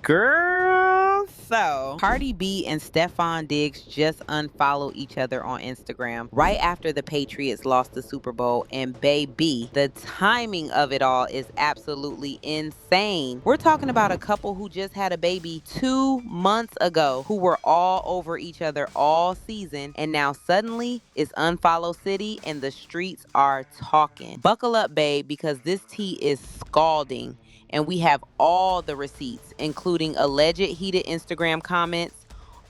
Girl, so Cardi B and Stephon Diggs just unfollowed each other on Instagram right after the Patriots lost the Super Bowl. And baby, the timing of it all is absolutely insane. We're talking about a couple who just had a baby 2 months ago, who were all over each other all season, and now suddenly it's unfollow city and the streets are talking. Buckle up, babe, because this tea is scalding and we have all the receipts, including alleged heated Instagram comments,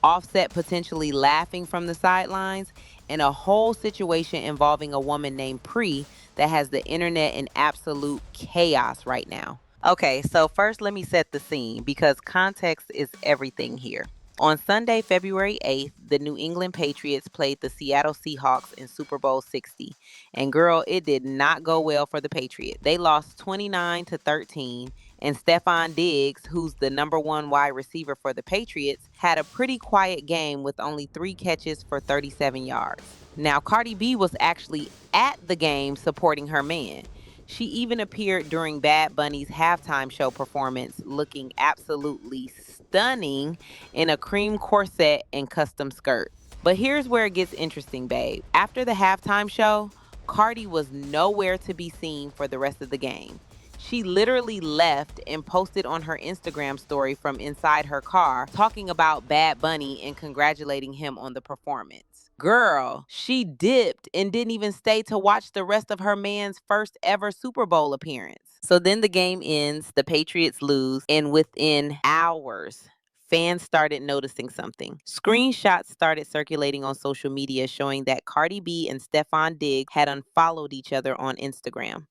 Offset potentially laughing from the sidelines, and a whole situation involving a woman named Pre that has the internet in absolute chaos right now. Okay, so first let me set the scene because context is everything here. On Sunday, February 8th, the New England Patriots played the Seattle Seahawks in Super Bowl 60. And girl, it did not go well for the Patriots. They lost 29-13, and Stephon Diggs, who's the number one wide receiver for the Patriots, had a pretty quiet game with only 3 catches for 37 yards. Now, Cardi B was actually at the game supporting her man. She even appeared during Bad Bunny's halftime show performance looking absolutely stunning in a cream corset and custom skirt. But here's where it gets interesting, babe. After the halftime show, Cardi was nowhere to be seen for the rest of the game. She literally left and posted on her Instagram story from inside her car talking about Bad Bunny and congratulating him on the performance. Girl, she dipped and didn't even stay to watch the rest of her man's first ever Super Bowl appearance. So then the game ends, the Patriots lose, and within hours, fans started noticing something. Screenshots started circulating on social media showing that Cardi B and Stephon Diggs had unfollowed each other on Instagram.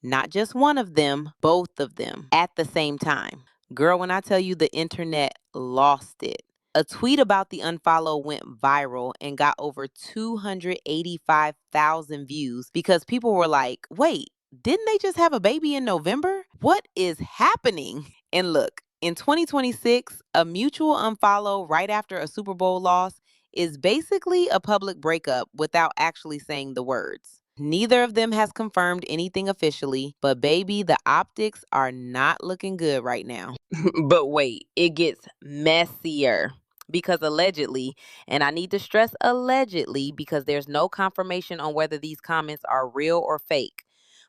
Not just one of them, both of them at the same time. Girl, when I tell you the internet lost it. A tweet about the unfollow went viral and got over 285,000 views because people were like, wait, didn't they just have a baby in November? What is happening? And look, in 2026, a mutual unfollow right after a Super Bowl loss is basically a public breakup without actually saying the words. Neither of them has confirmed anything officially, but baby, the optics are not looking good right now. But wait, it gets messier. Because allegedly, and I need to stress allegedly because there's no confirmation on whether these comments are real or fake.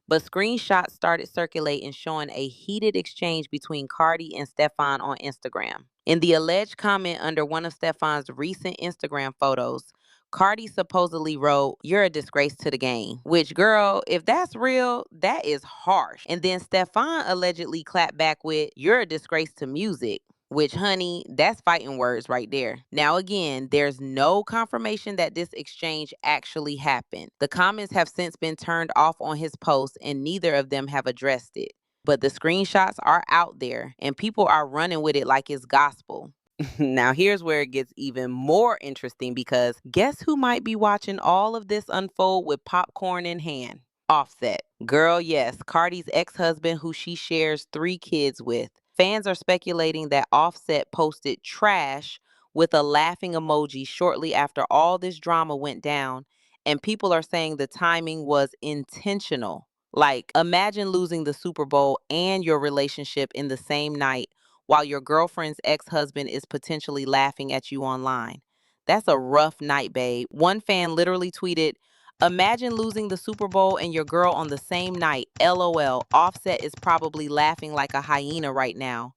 But screenshots started circulating showing a heated exchange between Cardi and Stephon on Instagram. In the alleged comment under one of Stephon's recent Instagram photos, Cardi supposedly wrote, "You're a disgrace to the game." Which, girl, if that's real, that is harsh. And then Stephon allegedly clapped back with, "You're a disgrace to music." Which, honey, that's fighting words right there. Now, again, there's no confirmation that this exchange actually happened. The comments have since been turned off on his post, and neither of them have addressed it. But the screenshots are out there, and people are running with it like it's gospel. Now, here's where it gets even more interesting because guess who might be watching all of this unfold with popcorn in hand? Offset. Girl, yes, Cardi's ex husband, who she shares 3 kids with. Fans are speculating that Offset posted trash with a laughing emoji shortly after all this drama went down, and people are saying the timing was intentional. Like, imagine losing the Super Bowl and your relationship in the same night while your girlfriend's ex husband is potentially laughing at you online. That's a rough night, babe. One fan literally tweeted, "Imagine losing the Super Bowl and your girl on the same night. LOL. Offset is probably laughing like a hyena right now."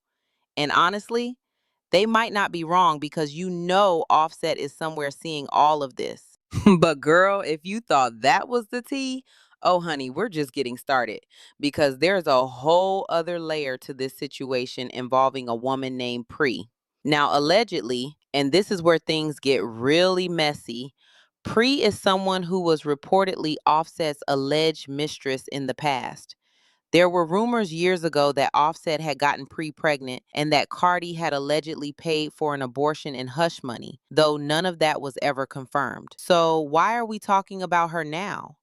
And honestly, they might not be wrong because Offset is somewhere seeing all of this. But girl, if you thought that was the tea, oh honey, we're just getting started because there's a whole other layer to this situation involving a woman named Pre. Now, allegedly, and this is where things get really messy, Pre is someone who was reportedly Offset's alleged mistress in the past. There were rumors years ago that Offset had gotten pregnant and that Cardi had allegedly paid for an abortion in hush money, though none of that was ever confirmed. So why are we talking about her now?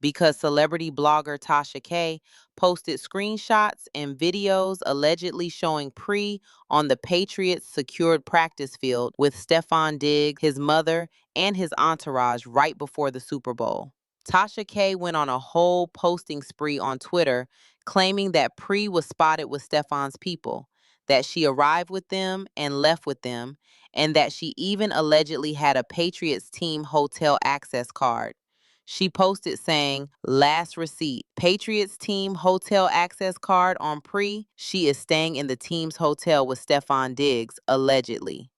Because celebrity blogger Tasha K posted screenshots and videos allegedly showing Pre on the Patriots' secured practice field with Stephon Diggs, his mother, and his entourage right before the Super Bowl. Tasha K went on a whole posting spree on Twitter claiming that Pre was spotted with Stephon's people. that she arrived with them and left with them, and that she even allegedly had a Patriots team hotel access card. She posted saying, last receipt, Patriots team hotel access card on pre. She is staying in the team's hotel with Stephon Diggs, allegedly.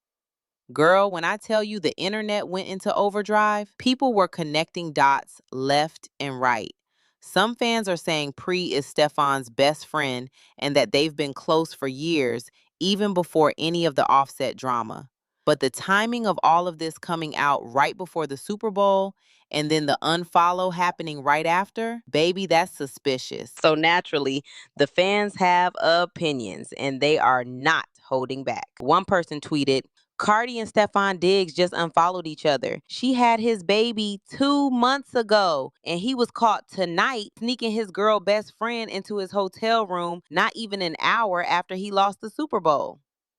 Girl, when I tell you the internet went into overdrive, people were connecting dots left and right. Some fans are saying Pre is Stephon's best friend and that they've been close for years, even before any of the Offset drama. But the timing of all of this coming out right before the Super Bowl and then the unfollow happening right after, baby, that's suspicious. So naturally, the fans have opinions and they are not holding back. One person tweeted, Cardi and Stephon Diggs just unfollowed each other. She had his baby 2 months ago, and he was caught tonight sneaking his girl best friend into his hotel room not even an hour after he lost the Super Bowl.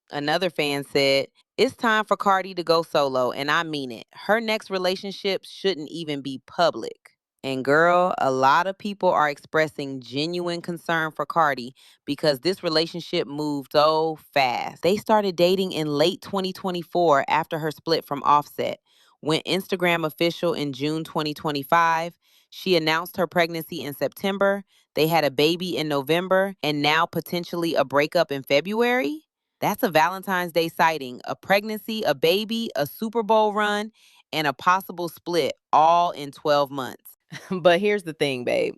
Another fan said, it's time for Cardi to go solo, and I mean it. Her next relationship shouldn't even be public. And girl, a lot of people are expressing genuine concern for Cardi because this relationship moved so fast. They started dating in late 2024 after her split from Offset. Went Instagram official in June 2025. She announced her pregnancy in September. They had a baby in November and now potentially a breakup in February. That's a Valentine's Day sighting, a pregnancy, a baby, a Super Bowl run, and a possible split all in 12 months. But here's the thing, babe.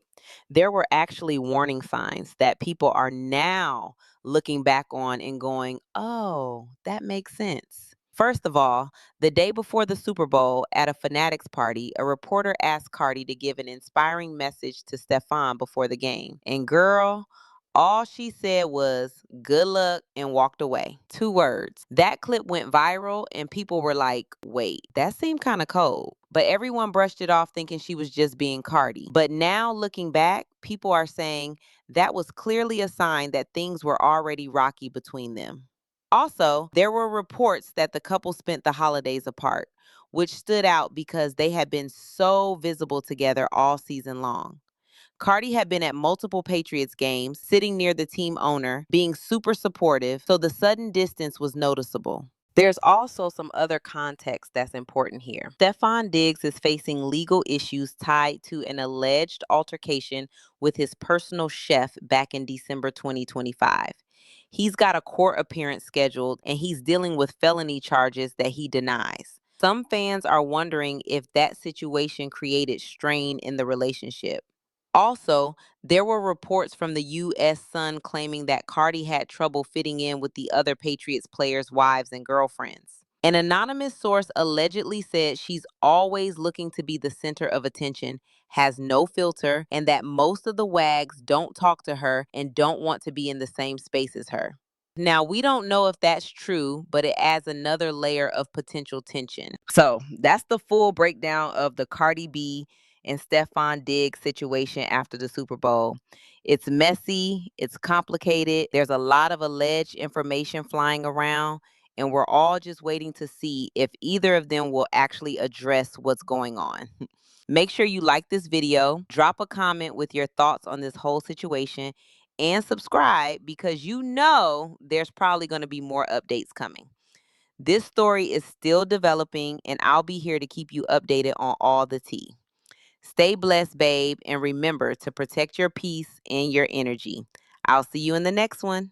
There were actually warning signs that people are now looking back on and going, oh, that makes sense. First of all, the day before the Super Bowl at a Fanatics party, a reporter asked Cardi to give an inspiring message to Stephon before the game. And girl, all she said was, good luck, and walked away. 2 words. That clip went viral, and people were like, wait, that seemed kind of cold. But everyone brushed it off thinking she was just being Cardi. But now looking back, people are saying that was clearly a sign that things were already rocky between them. Also, there were reports that the couple spent the holidays apart, which stood out because they had been so visible together all season long. Cardi had been at multiple Patriots games, sitting near the team owner, being super supportive, so the sudden distance was noticeable. There's also some other context that's important here. Stephon Diggs is facing legal issues tied to an alleged altercation with his personal chef back in December 2025. He's got a court appearance scheduled and he's dealing with felony charges that he denies. Some fans are wondering if that situation created strain in the relationship. Also, there were reports from the U.S. Sun claiming that Cardi had trouble fitting in with the other Patriots players' wives and girlfriends. An anonymous source allegedly said she's always looking to be the center of attention, has no filter, and that most of the wags don't talk to her and don't want to be in the same space as her. Now, we don't know if that's true, but it adds another layer of potential tension. So, that's the full breakdown of the Cardi B and Stephon Diggs situation after the Super Bowl. It's messy, it's complicated, there's a lot of alleged information flying around, and we're all just waiting to see if either of them will actually address what's going on. Make sure you like this video, drop a comment with your thoughts on this whole situation, and subscribe because you know there's probably going to be more updates coming. This story is still developing, and I'll be here to keep you updated on all the tea. Stay blessed, babe, and remember to protect your peace and your energy. I'll see you in the next one.